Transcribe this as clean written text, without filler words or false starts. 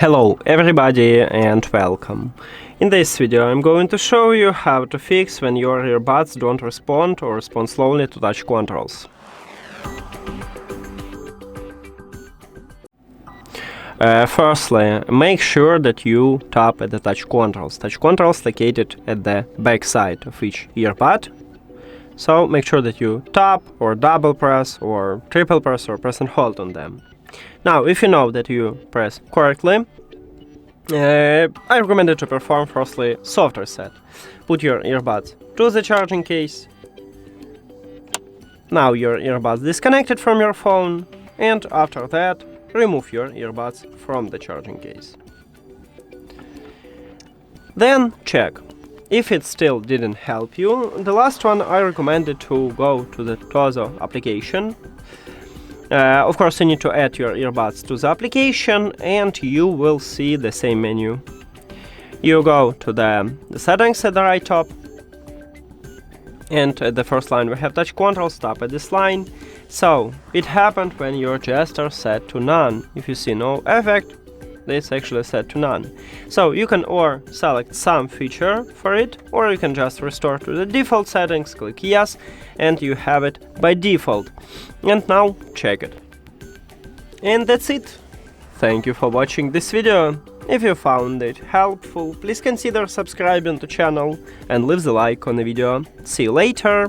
Hello everybody and welcome. In this video I'm going to show you how to fix when your earbuds don't respond or respond slowly to touch controls. Firstly, make sure that you tap at the touch controls. Touch controls located at the back side of each earbud. So make sure that you tap or double press or triple press or press and hold on them. Now, if you know that you press correctly, I recommend you to perform firstly soft reset. Put your earbuds to the charging case. Now your earbuds disconnected from your phone, and after that, remove your earbuds from the charging case. Then check. If it still didn't help you, the last one I recommended to go to the TOZO application. Of course, you need to add your earbuds to the application and you will see the same menu. You go to the settings at the right top, and at the first line we have touch controls. Tap at this line. So it happened when your gesture set to none. If you see no effect, it's actually set to none. So you can or select some feature for it, or you can just restore to the default settings, click yes, and you have it by default. And now check it. And that's it. Thank you for watching this video. If you found it helpful, please consider subscribing to the channel and leave the like on the video. See you later.